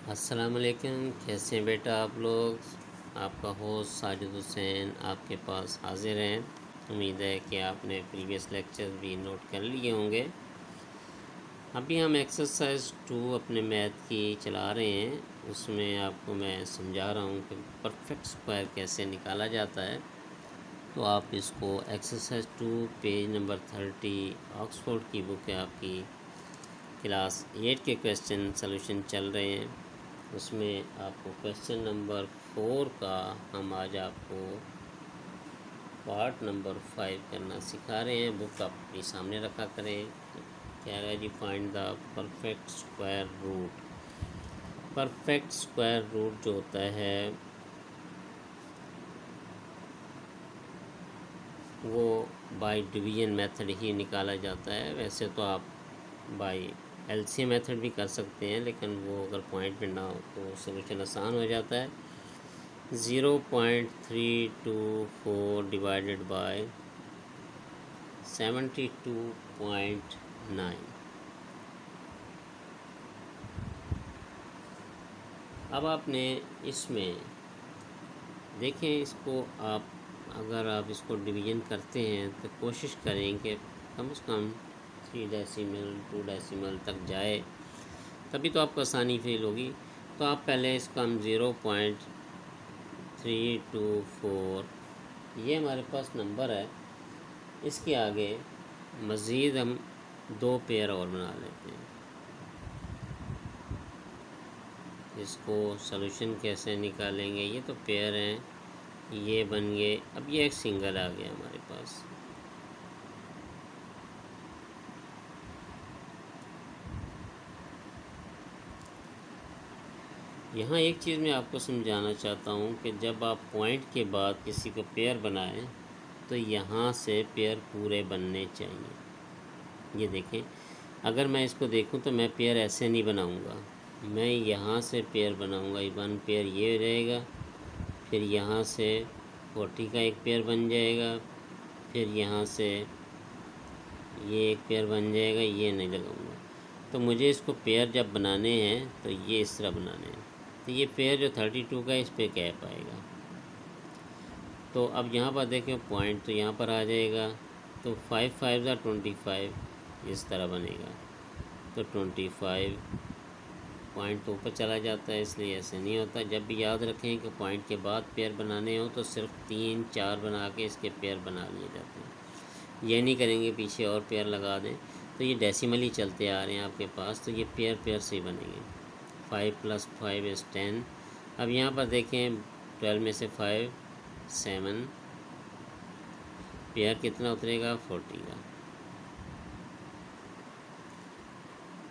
अस्सलाम वालेकुम। कैसे हैं बेटा आप लोग। आपका होस्ट साजिद हुसैन आपके पास हाजिर हैं। उम्मीद है कि आपने प्रीवियस लेक्चर भी नोट कर लिए होंगे। अभी हम एक्सरसाइज 2 अपने मैथ की चला रहे हैं। उसमें आपको मैं समझा रहा हूँ कि परफेक्ट स्क्वायर कैसे निकाला जाता है। तो आप इसको एक्सरसाइज 2 पेज नंबर 30 ऑक्सफोर्ड की बुक है आपकी, क्लास 8 के क्वेश्चन सॉल्यूशन चल रहे हैं। उसमें आपको क्वेश्चन नंबर 4 का हम आज आपको पार्ट नंबर 5 करना सिखा रहे हैं। बुक आप अपने सामने रखा करें। क्या है जी, find the perfect square root. Perfect square root जो होता है वो बाय डिवीजन मेथड ही निकाला जाता है। वैसे तो आप बाय एलसीएम मेथड भी कर सकते हैं, लेकिन वो अगर पॉइंट पे ना हो तो सोल्यूशन आसान हो जाता है। 0.324 डिवाइडेड बाय 72.9। अब आपने इसमें देखें, इसको आप अगर आप इसको डिवीजन करते हैं तो कोशिश करें कि कम से कम 3 डेसिमल 2 डेसिमल तक जाए, तभी तो आपको आसानी फील होगी। तो आप पहले इसका हम 0.324, ये हमारे पास नंबर है, इसके आगे मज़ीद हम 2 पेयर और बना लेते हैं। इसको सॉल्यूशन कैसे निकालेंगे, ये तो पेयर हैं, ये बन गए। अब ये एक सिंगल आ गया हमारे पास। यहाँ एक चीज़ मैं आपको समझाना चाहता हूँ कि जब आप पॉइंट के बाद किसी को पेयर बनाएं तो यहाँ से पेयर पूरे बनने चाहिए। ये देखें, अगर मैं इसको देखूं तो मैं पेयर ऐसे नहीं बनाऊंगा, मैं यहाँ से पेयर बनाऊंगा। 1 पेयर ये रहेगा, फिर यहाँ से 40 का एक पेयर बन जाएगा, फिर यहाँ से ये एक पेयर बन जाएगा, ये नहीं लगाऊंगा। तो मुझे इसको पेयर जब बनाने हैं तो ये इस तरह बनाने हैं। तो ये पेयर जो 32 का, इस पर कैप आएगा। तो अब यहाँ पर देखें पॉइंट तो यहाँ पर आ जाएगा, तो 5 5 25 इस तरह बनेगा। तो 25 पॉइंट तो ऊपर चला जाता है, इसलिए ऐसे नहीं होता। जब भी याद रखें कि पॉइंट के बाद पेयर बनाने हो तो सिर्फ 3 4 बना के इसके पेयर बना लिए जाते हैं। ये नहीं करेंगे पीछे और पेयर लगा दें, तो ये डेसिमली चलते आ रहे हैं आपके पास, तो ये पेयर से ही बनेंगे। 5 + 5 = 10। अब यहाँ पर देखें 12 में से 5 7, पेयर कितना उतरेगा 40 का।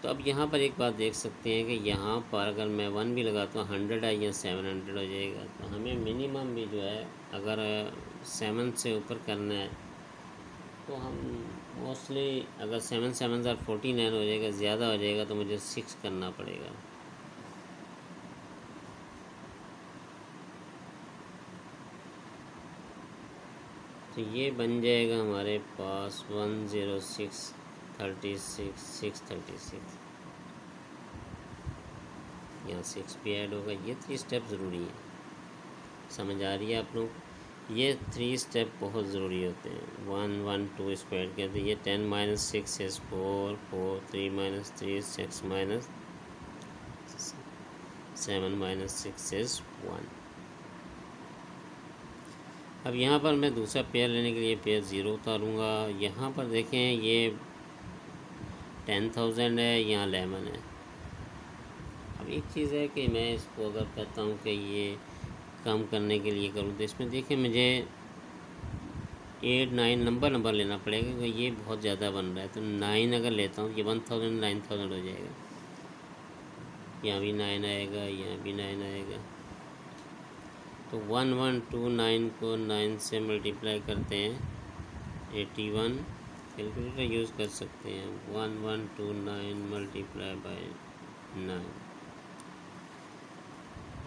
तो अब यहाँ पर एक बात देख सकते हैं कि यहाँ पर अगर मैं 1 भी लगाता हूँ 100 है या 700 हो जाएगा। तो हमें मिनिमम भी जो है, अगर 7 से ऊपर करना है तो हम मोस्टली, अगर 7 7 49 हो जाएगा, ज़्यादा हो जाएगा तो मुझे 6 करना पड़ेगा। तो ये बन जाएगा हमारे पास 106 36 636। यहाँ 6 भी ऐड होगा। ये 3 स्टेप ज़रूरी है। समझ आ रही है आप लोग? ये 3 स्टेप बहुत ज़रूरी होते हैं। 1 1 2 स्क्वायर कहते हैं। ये 10 - 6 is 4 4 3 - 3 6 - 7 - 6 is 1। अब यहाँ पर मैं दूसरा पेयर लेने के लिए पेयर 0 उतारूँगा। यहाँ पर देखें ये 10,000 है, यहाँ 11 है। अब एक चीज़ है कि मैं इसको अगर कहता हूँ कि ये कम करने के लिए करूँ तो इसमें देखिए मुझे 8 9 नंबर लेना पड़ेगा, क्योंकि ये बहुत ज़्यादा बन रहा है। तो 9 अगर लेता हूँ, ये 1000 9000 हो जाएगा। यहाँ भी 9 आएगा, यहाँ भी 9 आएगा। तो 1129 को 9 से मल्टीप्लाई करते हैं 81। कैलकुलेटर यूज़ कर सकते हैं। 1129 मल्टीप्लाई बाय 9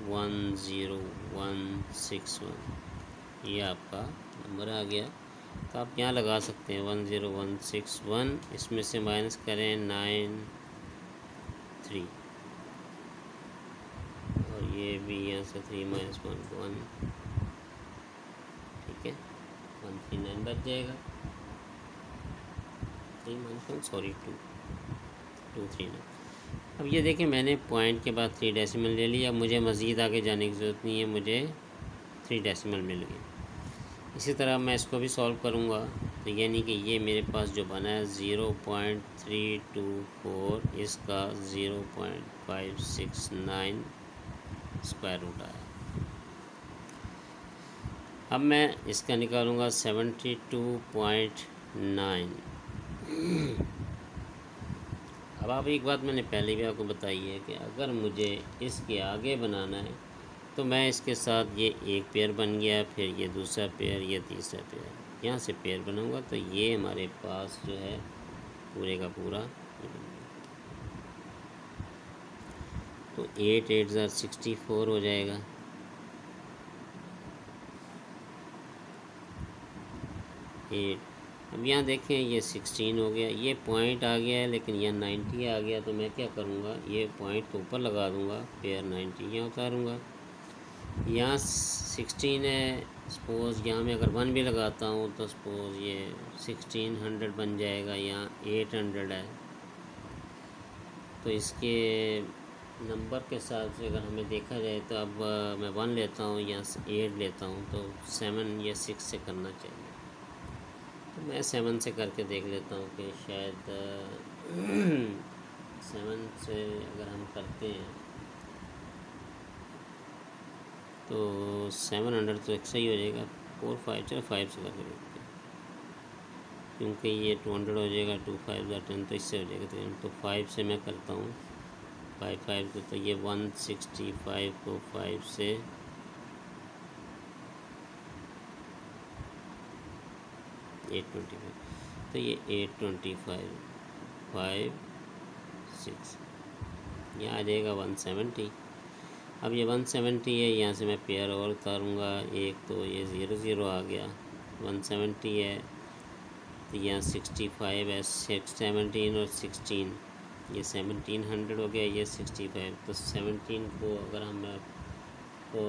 10161। ये आपका नंबर आ गया। तो आप यहाँ लगा सकते हैं 10161। इसमें से माइनस करें 93। और ये भी यहाँ से 3 - 1 1, ठीक है, 139 बच जाएगा। 3 - 1 सॉरी 239। अब ये देखिए मैंने पॉइंट के बाद 3 डेसिमल ले लिया। अब मुझे मज़ीद आगे जाने की ज़रूरत नहीं है, मुझे 3 डेसिमल मिल गए। इसी तरह मैं इसको भी सॉल्व करूँगा, तो यानी कि ये मेरे पास जो बना है 0.324, इसका 0.569 स्क्वायर रूट आया। अब मैं इसका निकालूँगा 72.9। अब आप एक बात मैंने पहले भी आपको बताई है कि अगर मुझे इसके आगे बनाना है तो मैं इसके साथ ये एक पेयर बन गया, फिर ये दूसरा पेयर, ये तीसरा पेयर, यहाँ से पेयर बनाऊँगा तो ये हमारे पास जो है पूरे का पूरा। तो 8 8 64 हो जाएगा। अब यहाँ देखें ये 16 हो गया, ये पॉइंट आ गया है लेकिन यह 90 आ गया। तो मैं क्या करूँगा, ये पॉइंट के ऊपर लगा दूँगा, पेयर 90 यहाँ उतारूँगा। यहाँ 16 है, सपोज़ यहाँ मैं अगर 1 भी लगाता हूँ तो सपोज़ ये 1600 बन जाएगा। यहाँ 800 है, तो इसके नंबर के हिसाब से अगर हमें देखा जाए तो अब मैं 1 लेता हूँ, यहाँ से 8 लेता हूँ, तो 7 या 6 से करना चाहिए। तो मैं 7 से करके देख लेता हूँ कि शायद 7 से अगर हम करते हैं तो 700 तो एक सही हो जाएगा। 4 5 चलो 5 से करके देखते हैं, क्योंकि ये 200 हो जाएगा, 2 5 10 तो इससे हो जाएगा। तो 5 से मैं करता हूँ, 5 5 तो ये 165 को 5 से 825, तो ये 825 5 6 यहाँ आ जाएगा 170। अब ये 170 है, यहाँ से मैं पेयर और उतारूँगा एक, तो ये 0 0 आ गया। 170 है तो यहाँ 65 है, 17 और 16, ये 1700 हो गया, ये 65। तो 17 को अगर हम तो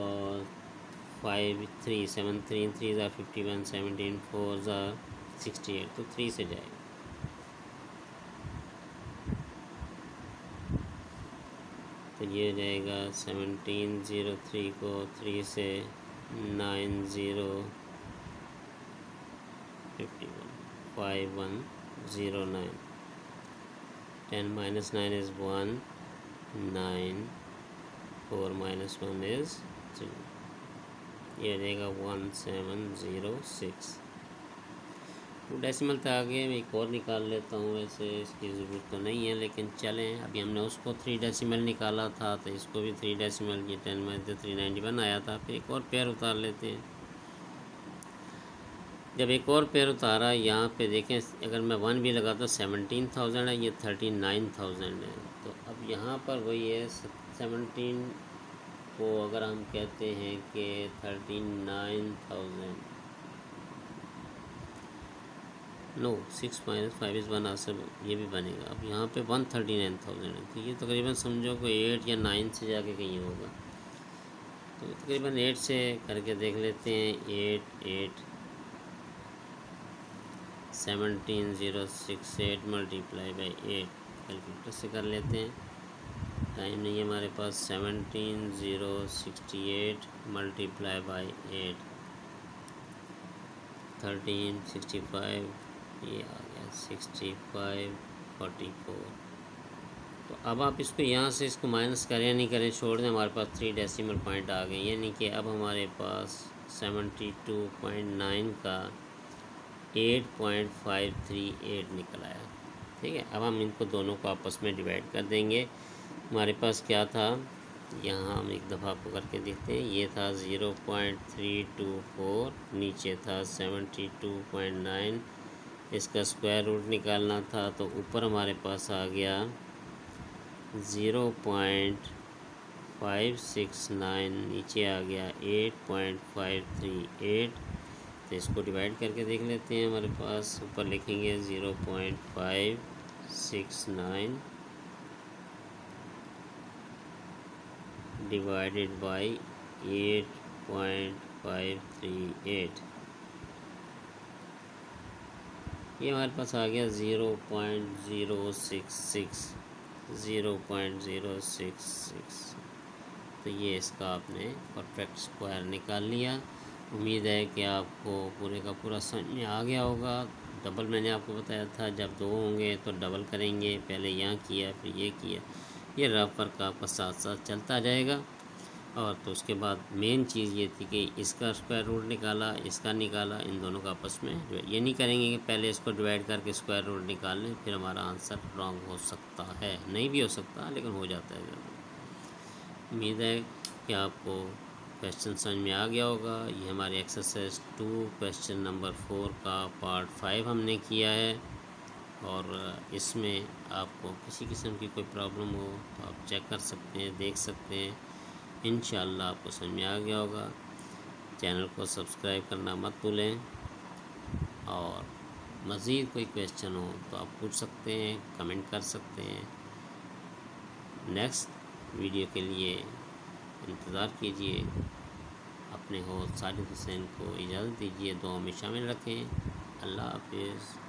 5 3 7 3 3 51, 17 4 68, तो 3 से जाएगा। तो ये हो जाएगा 1703 को 3 से 9051 5109, 10 - 9 is 1, 9, 4 - 1 is 3, ये हो जाएगा 1706। डेसिमल तक आगे मैं एक और निकाल लेता हूँ, वैसे इसकी ज़रूरत तो नहीं है, लेकिन चलें। अभी हमने उसको 3 डेसिमल निकाला था, तो इसको भी 3 डेसिमल, ये 10 - 391 आया था। फिर एक और पेयर उतार लेते हैं। जब एक और पेयर उतारा, यहाँ पे देखें अगर मैं 1 भी लगा तो 17,000 है, ये 39,000 है। तो अब यहाँ पर वही है, 17 को अगर हम कहते हैं कि 39,000, नो 6 - 5 is 1 आसब, ये भी बनेगा। अब यहाँ पे 139,000 है, तो ये तकरीबन समझो कि 8 या 9 से जाके कहीं होगा। तो तकरीबन 8 से करके देख लेते हैं। 8 8 17068 मल्टीप्लाई बाई 8 कैलकुलेटर से कर लेते हैं, टाइम नहीं है हमारे पास। 17068 मल्टीप्लाई बाई 8 1365, ये आ गया 6544। तो अब आप इसको यहाँ से इसको माइनस करें या नहीं करें, छोड़ दें, हमारे पास 3 डेसिमल पॉइंट आ गए। यानी कि अब हमारे पास 72.9 का 8.538 निकल आया। ठीक है, अब हम इनको दोनों को आपस में डिवाइड कर देंगे। हमारे पास क्या था, यहाँ हम एक दफ़ा आपको करके देखते हैं। ये था 0.324, नीचे था 72.9, इसका स्क्वायर रूट निकालना था, तो ऊपर हमारे पास आ गया 0.569, नीचे आ गया 8.538। तो इसको डिवाइड करके देख लेते हैं। हमारे पास ऊपर लिखेंगे 0.569 डिवाइडेड बाई 8.538, ये हमारे पास आ गया 0.066। तो ये इसका आपने परफेक्ट स्क्वायर निकाल लिया। उम्मीद है कि आपको पूरे का पूरा समझ में आ गया होगा। डबल मैंने आपको बताया था, जब दो होंगे तो डबल करेंगे, पहले यहाँ किया फिर ये किया, ये रफ वर्क आपका साथ साथ चलता जाएगा। और तो उसके बाद मेन चीज़ ये थी कि इसका स्क्वायर रूट निकाला, इसका निकाला, इन दोनों का आपस में ये नहीं करेंगे कि पहले इसको डिवाइड करके स्क्वायर रूट निकाल लें, फिर हमारा आंसर रॉन्ग हो सकता है, नहीं भी हो सकता लेकिन हो जाता है। उम्मीद है कि आपको क्वेश्चन समझ में आ गया होगा। ये हमारे एक्सरसाइज 2 क्वेश्चन नंबर 4 का पार्ट 5 हमने किया है। और इसमें आपको किसी किस्म की कोई प्रॉब्लम हो तो आप चेक कर सकते हैं, देख सकते हैं। इंशाअल्लाह आपको समझ में आ गया होगा। चैनल को सब्सक्राइब करना मत भूलें। और मज़ीद कोई क्वेश्चन हो तो आप पूछ सकते हैं, कमेंट कर सकते हैं। नेक्स्ट वीडियो के लिए इंतज़ार कीजिए। अपने होस्ट साजिद हुसैन को इजाज़त दीजिए, दुआ में शामिल रखें। अल्लाह हाफ़िज़।